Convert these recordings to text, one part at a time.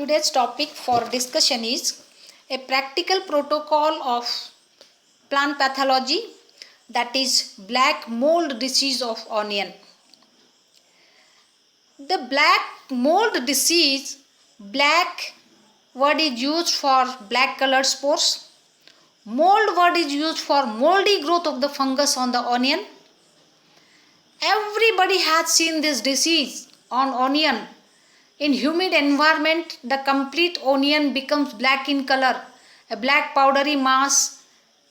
Today's topic for discussion is a practical protocol of plant pathology, that is black mold disease of onion. The black mold disease, black word is used for black colored spores. Mold word is used for moldy growth of the fungus on the onion. Everybody has seen this disease on onion. In humid environment, the complete onion becomes black in color. A black powdery mass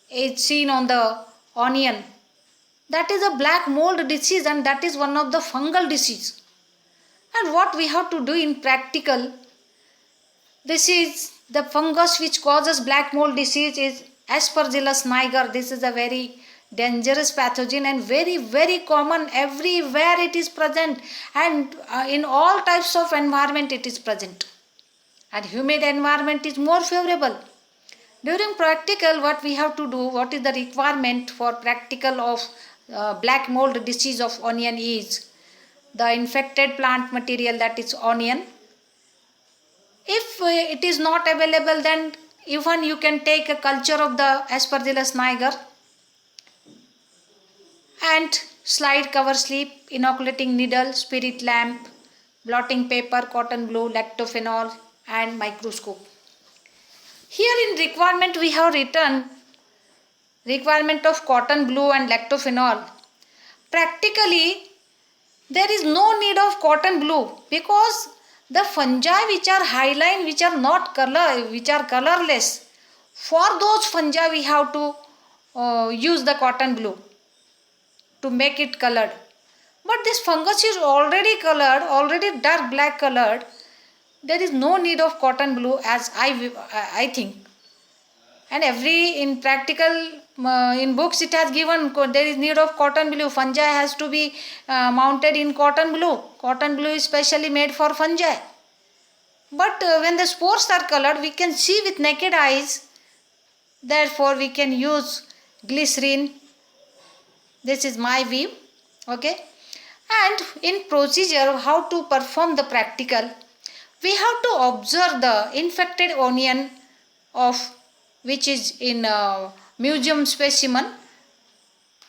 is seen on the onion. That is a black mold disease, and that is one of the fungal disease. And what we have to do in practical, this is the fungus which causes black mold disease is Aspergillus niger. This is a very dangerous pathogen and very common. Everywhere it is present, and in all types of environment it is present, and humid environment is more favorable. During practical, what we have to do, what is the requirement for practical of black mold disease of onion is the infected plant material, that is onion. If it is not available, then even you can take a culture of the Aspergillus niger and slide cover slip, inoculating needle, spirit lamp, blotting paper, cotton blue, lactophenol and microscope. Here in requirement we have written requirement of cotton blue and lactophenol. Practically there is no need of cotton blue because the fungi which are hyaline, which are not colorless, for those fungi we have to use the cotton blue to make it colored. But this fungus is already colored, already dark black colored. There is no need of cotton blue, as I think. And in practical, in books it has given there is need of cotton blue. Fungi has to be mounted in cotton blue. Cotton blue is specially made for fungi. But when the spores are colored, we can see with naked eyes. Therefore, we can use glycerin. This is my view. Okay. And in procedure, how to perform the practical, we have to observe the infected onion of which is in museum specimen.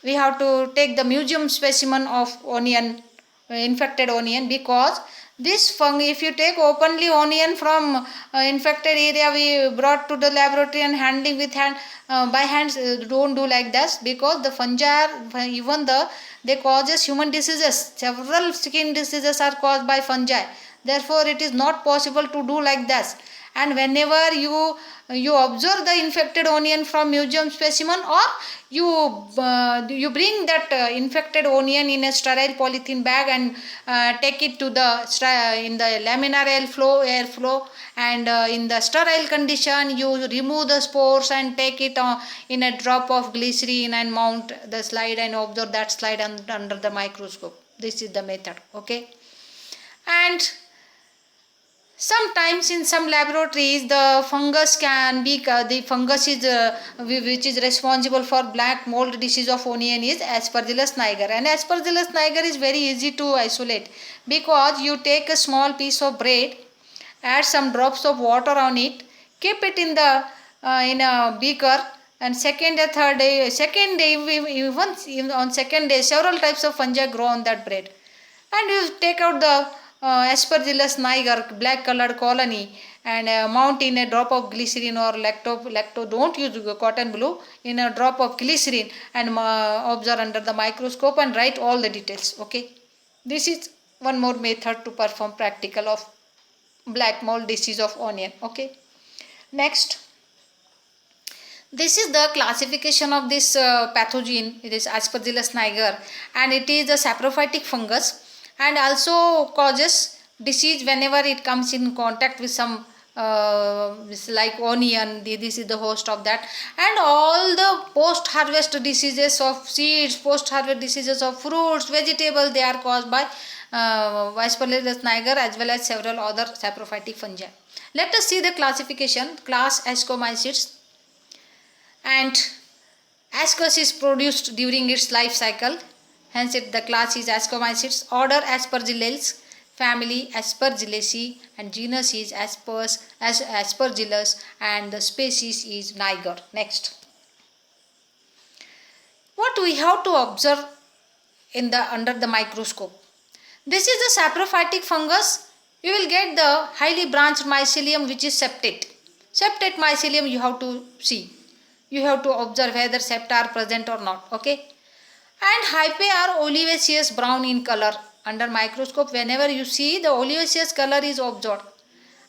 We have to take the museum specimen of onion, infected onion, because this fungus, if you take openly onion from infected area, we brought to the laboratory and handling with hand by hands, don't do like this, because the fungi are even they causes human diseases. Several skin diseases are caused by fungi. Therefore, it is not possible to do like this. And whenever you observe the infected onion from museum specimen, or you bring that infected onion in a sterile polythene bag and take it to the in the laminar airflow, and in the sterile condition you remove the spores and take it in a drop of glycerin and mount the slide and observe that slide under the microscope. This is the method. Okay. And sometimes in some laboratories the fungus can be the fungus is which is responsible for black mold disease of onion is Aspergillus niger, and Aspergillus niger is very easy to isolate, because you take a small piece of bread, add some drops of water on it, keep it in the in a beaker, and second day even on second day several types of fungi grow on that bread, and you take out the Aspergillus niger black colored colony and mount in a drop of glycerin or lacto, don't use cotton blue, in a drop of glycerin and observe under the microscope and write all the details. Okay. This is one more method to perform practical of black mold disease of onion. Okay. Next, this is the classification of this pathogen. It is Aspergillus niger, and it is a saprophytic fungus, and also causes disease whenever it comes in contact with some like onion. This is the host of that, and all the post harvest diseases of seeds, post harvest diseases of fruits, vegetables, they are caused by Aspergillus niger as well as several other saprophytic fungi. Let us see the classification. Class Ascomycetes, and Ascus is produced during its life cycle. Hence, the class is Ascomycetes. Order Aspergillus. family Aspergillaceae, and genus is Aspergillus, and the species is Niger. Next, what we have to observe in the under the microscope? This is the saprophytic fungus. You will get the highly branched mycelium, which is septate. Septate mycelium you have to see. You have to observe whether septa are present or not. Okay. And hyphae are olivaceous brown in color. Under microscope, whenever you see, the olivaceous color is observed.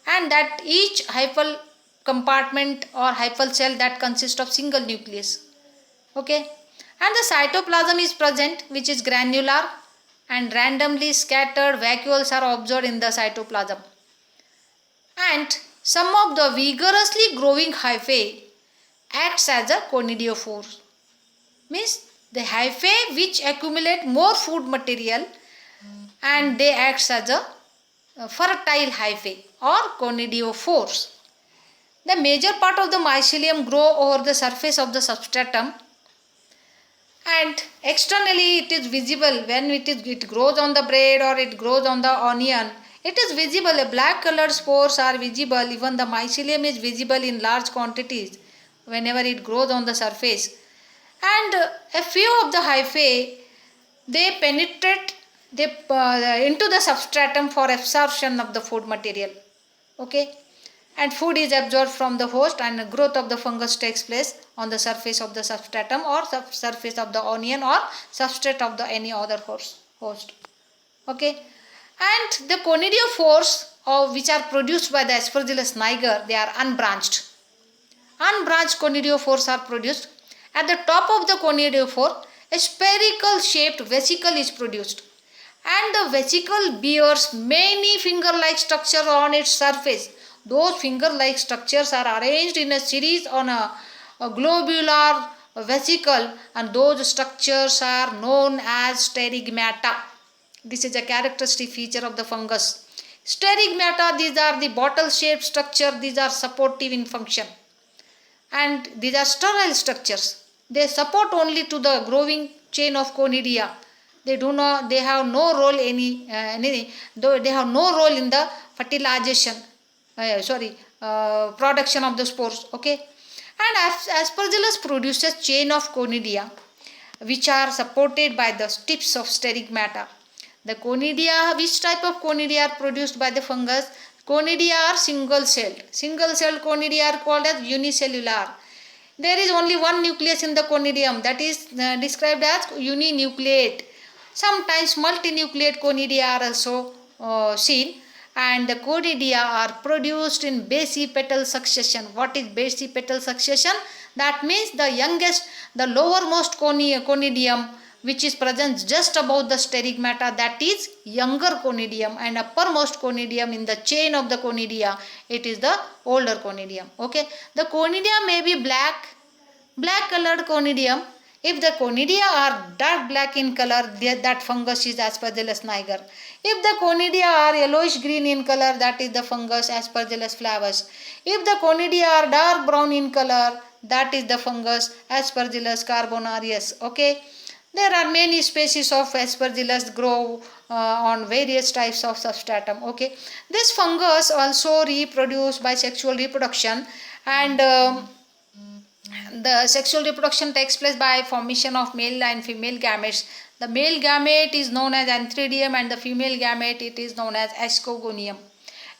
And that each hyphal compartment or hyphal cell that consists of single nucleus. Okay. And the cytoplasm is present, which is granular, and randomly scattered vacuoles are observed in the cytoplasm. And some of the vigorously growing hyphae acts as a conidiophore. Means the hyphae which accumulate more food material, and they act as a fertile hyphae or conidiophores. The major part of the mycelium grow over the surface of the substratum, and externally it is visible when it grows on the bread or it grows on the onion. It is visible. A black colored spores are visible. Even the mycelium is visible in large quantities whenever it grows on the surface. And a few of the hyphae, they penetrate into the substratum for absorption of the food material. Okay. And food is absorbed from the host, and the growth of the fungus takes place on the surface of the substratum or surface of the onion or substrate of the any other host. Okay. And the conidiophores which are produced by the Aspergillus niger, they are unbranched. Unbranched conidiophores are produced. At the top of the conidiophore, a spherical shaped vesicle is produced, and the vesicle bears many finger-like structures on its surface. Those finger-like structures are arranged in a series on a globular vesicle, and those structures are known as sterigmata. This is a characteristic feature of the fungus. Sterigmata, these are the bottle-shaped structure. These are supportive in function, and these are sterile structures. They support only to the growing chain of conidia. They have no role they have no role in the fertilization. Production of the spores. Okay. And Aspergillus produces chain of conidia, which are supported by the tips of sterigmata. The conidia, which type of conidia are produced by the fungus? Conidia are single-celled. Single-celled conidia are called as unicellular. There is only one nucleus in the conidium, that is described as uninucleate. Sometimes multinucleate conidia are also seen, and the conidia are produced in basipetal succession. What is basipetal succession? That means the lowermost conidium, which is present just above the sterigmata, that is younger conidium, and uppermost conidium in the chain of the conidia, it is the older conidium. Okay. The conidia may be black colored conidium. If the conidia are dark black in color, that fungus is Aspergillus niger. If the conidia are yellowish green in color, that is the fungus Aspergillus flavus. If the conidia are dark brown in color, that is the fungus Aspergillus carbonarius. Okay. There are many species of Aspergillus grow on various types of substratum. Okay. This fungus also reproduce by sexual reproduction, and the sexual reproduction takes place by formation of male and female gametes. The male gamete is known as antheridium, and the female gamete, it is known as ascogonium.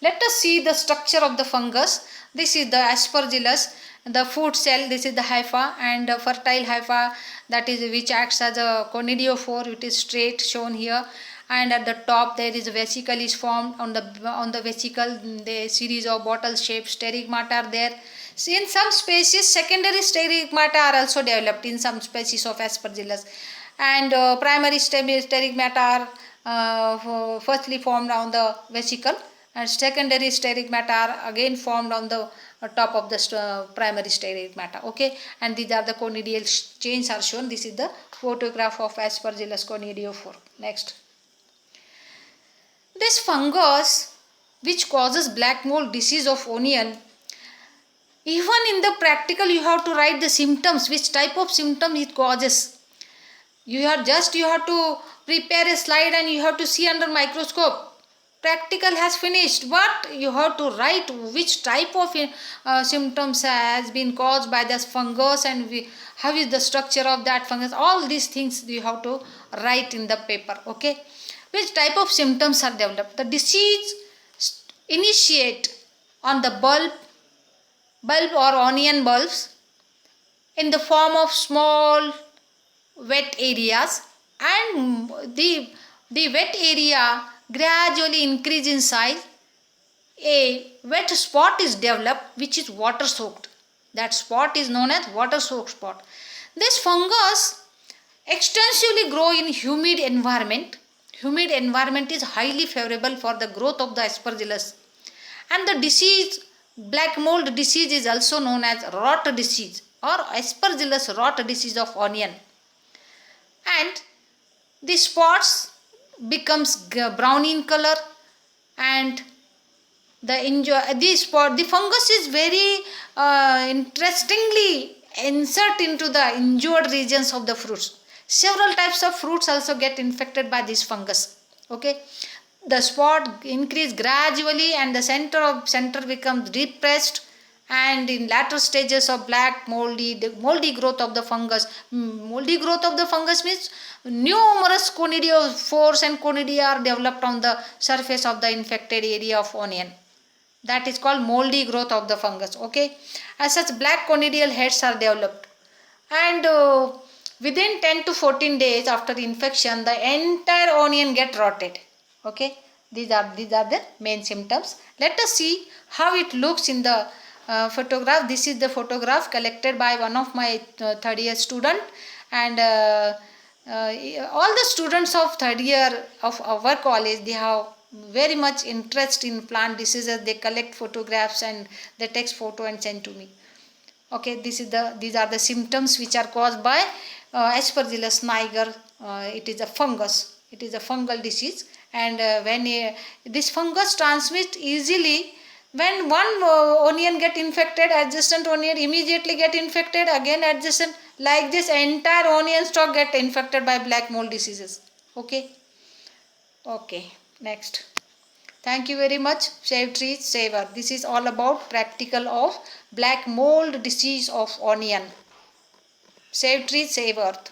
Let us see the structure of the fungus. This is the Aspergillus, the food cell. This is the hypha, and the fertile hypha, that is which acts as a conidiophore. It is straight, shown here, and at the top there is a vesicle is formed. On the vesicle, the series of bottle-shaped sterigmata are there. In some species, secondary sterigmata are also developed in some species of Aspergillus, and primary sterigmata are firstly formed on the vesicle, and secondary sterigmata are again formed on the top of the primary sterigmata. Okay, and these are the conidial chains are shown. This is the photograph of Aspergillus conidiophore. Next, this fungus which causes black mold disease of onion, even in the practical you have to write the symptoms, which type of symptom it causes. You have to prepare a slide and you have to see under microscope. practical has finished, but you have to write which type of symptoms has been caused by this fungus, and how is the structure of that fungus. All these things you have to write in the paper. Okay, which type of symptoms are developed. The disease initiate on the bulb or onion bulbs in the form of small wet areas, and the wet area gradually increase in size. A wet spot is developed which is water soaked. That spot is known as water soaked spot. This fungus extensively grow in humid environment. Humid environment is highly favorable for the growth of the aspergillus. And the disease, black mold disease, is also known as rot disease or aspergillus rot disease of onion. And the spots becomes brown in color, and the fungus is very interestingly insert into the injured regions of the fruits. Several types of fruits also get infected by this fungus. Okay, the spot increase gradually, and the center becomes depressed, and in latter stages of black moldy growth of the fungus. Moldy growth of the fungus means numerous conidiophores and conidia are developed on the surface of the infected area of onion. That is called moldy growth of the fungus. Okay, as such black conidial heads are developed, and within 10 to 14 days after the infection, the entire onion get rotted. Okay, these are the main symptoms. Let us see how it looks in the photograph. This is the photograph collected by one of my third year student, and all the students of third year of our college, they have very much interest in plant diseases. They collect photographs and they take photo and send to me. Okay, these are the symptoms which are caused by Aspergillus niger. It is a fungus. It is a fungal disease, and when this fungus transmits easily, when one onion get infected, adjacent onion immediately get infected, again adjacent, like this entire onion stalk get infected by black mold diseases. Okay. Okay, next. Thank you very much. Save trees, save earth. This is all about practical of black mold disease of onion. Save trees, save earth.